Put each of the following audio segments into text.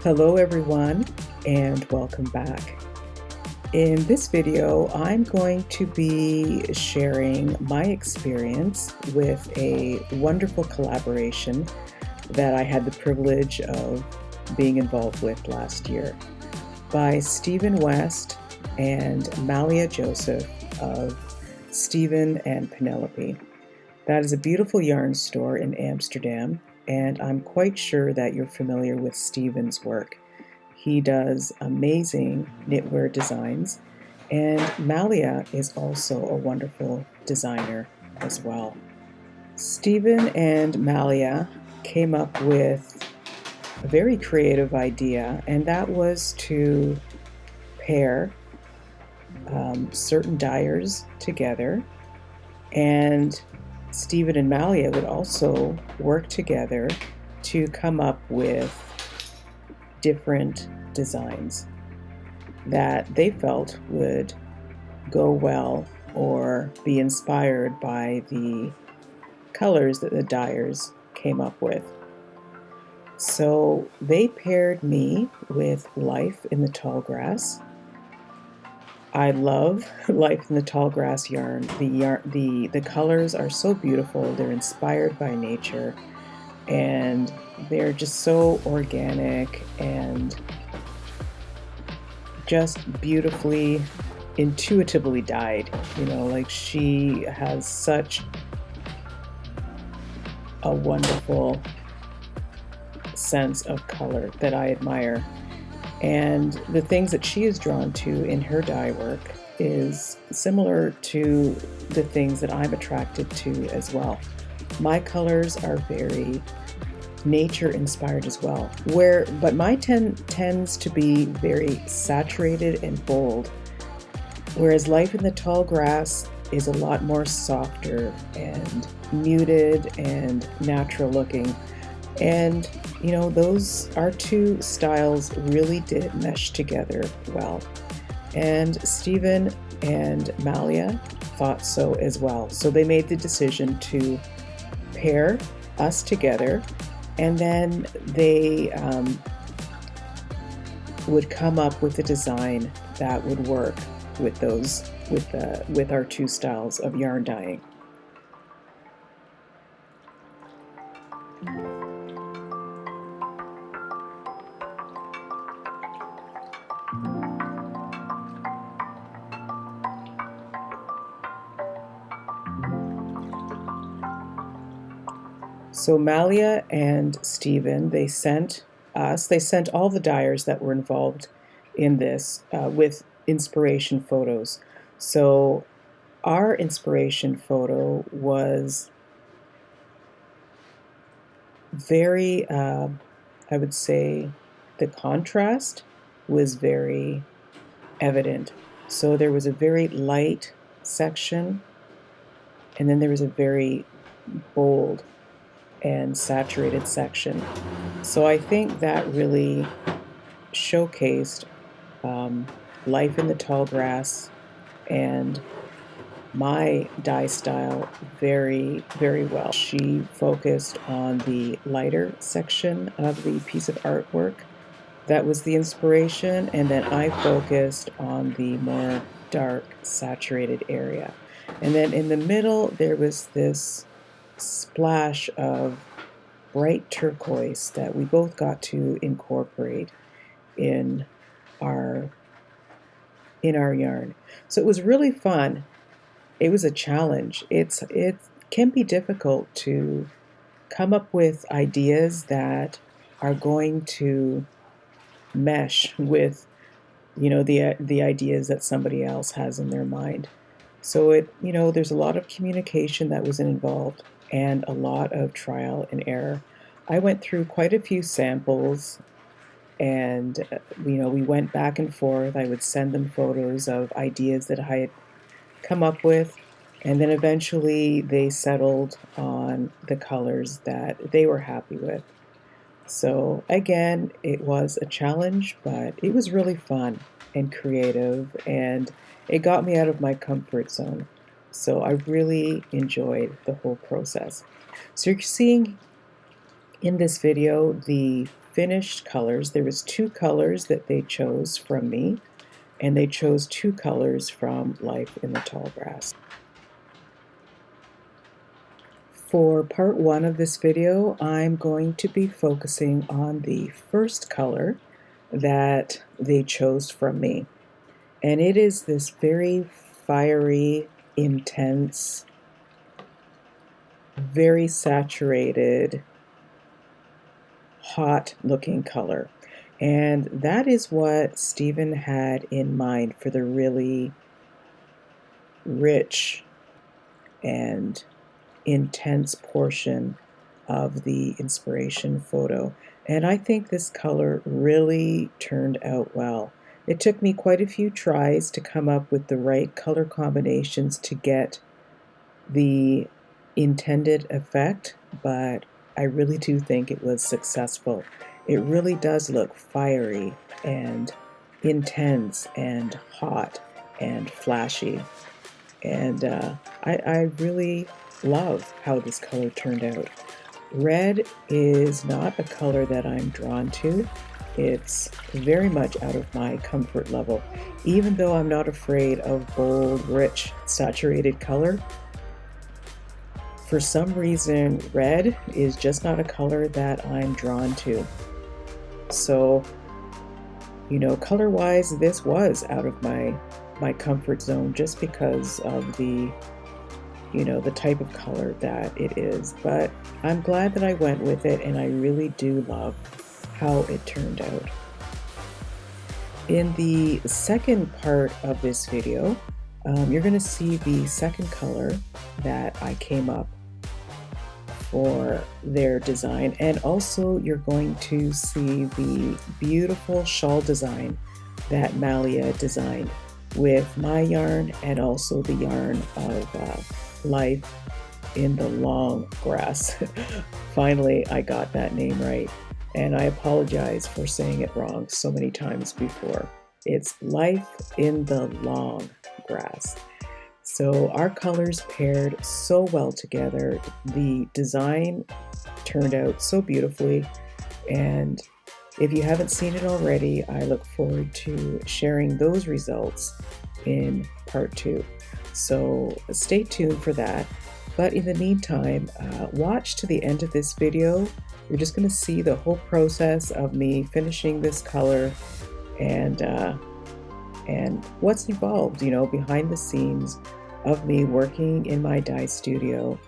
Hello everyone and welcome back. In this video, I'm going to be sharing my experience with a wonderful collaboration that I had the privilege of being involved with last year by Stephen West and Malia Joseph of Stephen and Penelope. That is a beautiful yarn store in Amsterdam, and I'm quite sure that you're familiar with Stephen's work. He does amazing knitwear designs, and Malia is also a wonderful designer as well. Stephen and Malia came up with a very creative idea, and that was to pair certain dyers together, and Stephen and Malia would also work together to come up with different designs that they felt would go well or be inspired by the colors that the dyers came up with. So they paired me with Life in the Tall Grass. I love Life in the Tall Grass yarn. The colors are so beautiful. They're inspired by nature, and they're just so organic and just beautifully, intuitively dyed. You know, like she has such a wonderful sense of color that I admire. And the things that she is drawn to in her dye work is similar to the things that I'm attracted to as well. My colors are very nature inspired as well, but my tends to be very saturated and bold, whereas Life in the Tall Grass is a lot more softer and muted and natural looking. And you know, our two styles really did mesh together well. And Stephen and Malia thought so as well. So they made the decision to pair us together, and then they would come up with a design that would work with our two styles of yarn dyeing. So Malia and Stephen, they sent all the dyers that were involved in this with inspiration photos. So our inspiration photo was very, I would say the contrast was very evident. So there was a very light section, and then there was a very bold and saturated section. So I think that really showcased Life in the Tall Grass and my dye style very, very well. She focused on the lighter section of the piece of artwork. That was the inspiration, and then I focused on the more dark, saturated area. And then in the middle, there was this splash of bright turquoise that we both got to incorporate in our yarn. So it was really fun. It was a challenge. It can be difficult to come up with ideas that are going to mesh with, you know, the ideas that somebody else has in their mind. So there's a lot of communication that was involved and a lot of trial and error. I went through quite a few samples, and we went back and forth. I would send them photos of ideas that I had come up with, and then eventually they settled on the colors that they were happy with. So again, it was a challenge, but it was really fun and creative, and it got me out of my comfort zone. So I really enjoyed the whole process. So you're seeing in this video the finished colors. There was 2 colors that they chose from me, and they chose 2 colors from Life in the Tall Grass. For part 1 of this video, I'm going to be focusing on the first color that they chose from me. And it is this very fiery, intense, very saturated, hot looking color. And that is what Stephen had in mind for the really rich and intense portion of the inspiration photo. And I think this color really turned out well. It took me quite a few tries to come up with the right color combinations to get the intended effect, but I really do think it was successful. It really does look fiery and intense and hot and flashy. And I really love how this color turned out. Red is not a color that I'm drawn to. It's very much out of my comfort level. Even though I'm not afraid of bold, rich, saturated color, for some reason, red is just not a color that I'm drawn to. So, you know, color-wise, this was out of my comfort zone just because of the, you know, the type of color that it is. But I'm glad that I went with it, and I really do love how it turned out. In the second part of this video, you're going to see the second color that I came up for their design, and also you're going to see the beautiful shawl design that Malia designed with my yarn and also the yarn of Life in the Long Grass. Finally, I got that name right, and I apologize for saying it wrong so many times before. It's Life in the Long Grass. So our colors paired so well together. The design turned out so beautifully, and if you haven't seen it already, I look forward to sharing those results in part 2. So stay tuned for that. But in the meantime, watch to the end of this video. You're just going to see the whole process of me finishing this color and what's involved, you know, behind the scenes of me working in my dye studio.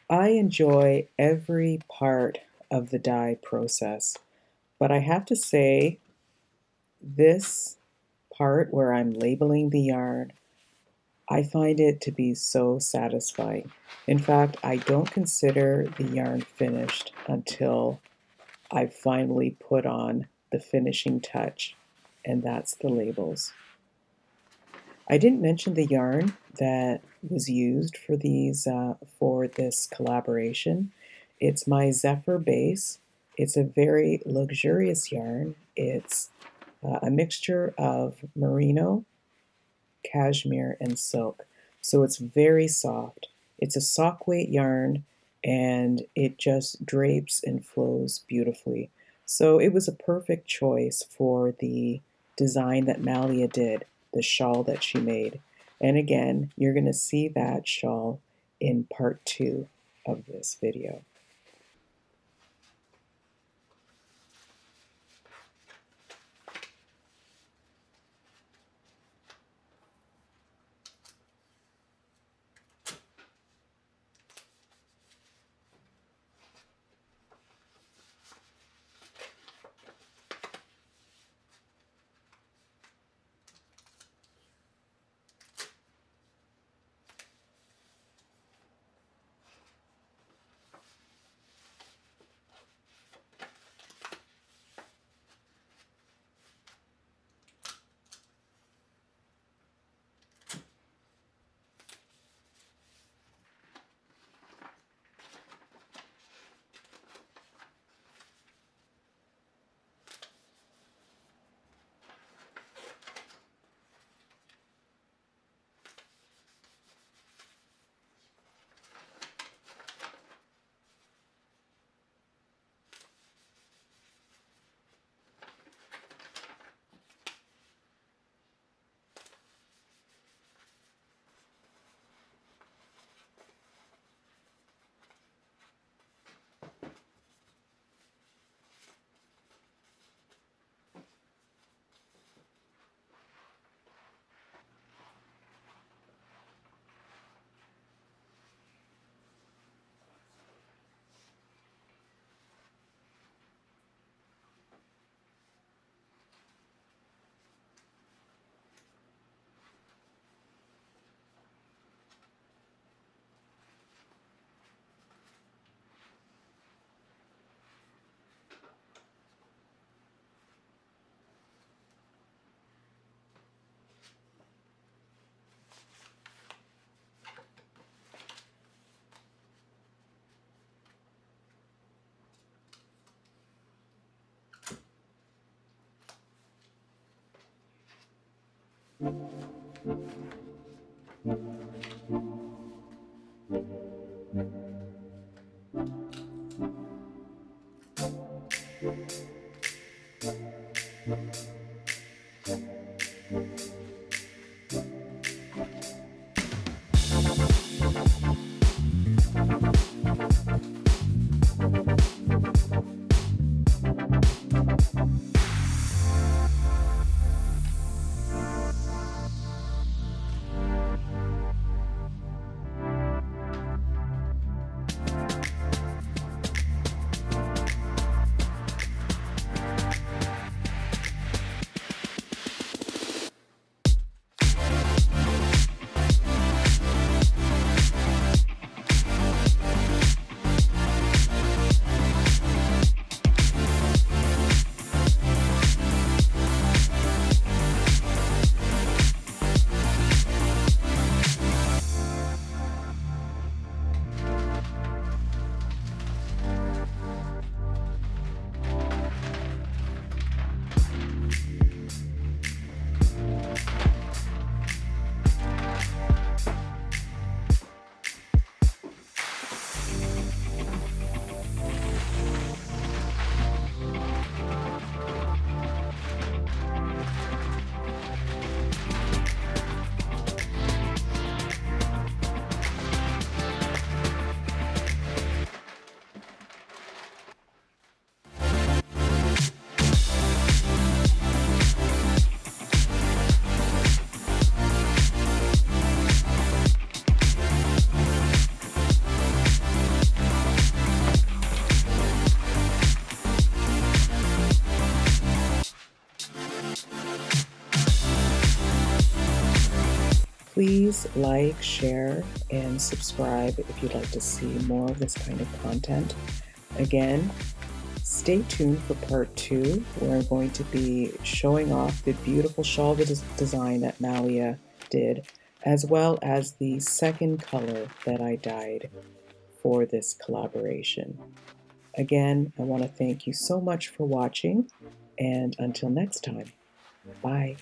I enjoy every part of the dye process, but I have to say this part where I'm labeling the yarn, I find it to be so satisfying. In fact, I don't consider the yarn finished until I've finally put on the finishing touch, and that's the labels. I didn't mention the yarn that was used for this collaboration. It's my Zephyr base. It's a very luxurious yarn. It's a mixture of merino, cashmere, and silk. So it's very soft. It's a sock weight yarn and it just drapes and flows beautifully. So it was a perfect choice for the design that Malia did, the shawl that she made. And again, you're going to see that shawl in part 2 of this video. Please like, share, and subscribe if you'd like to see more of this kind of content. Again, stay tuned for part 2, where I'm going to be showing off the beautiful shawl design that Malia did, as well as the second color that I dyed for this collaboration. Again, I want to thank you so much for watching, and until next time, bye.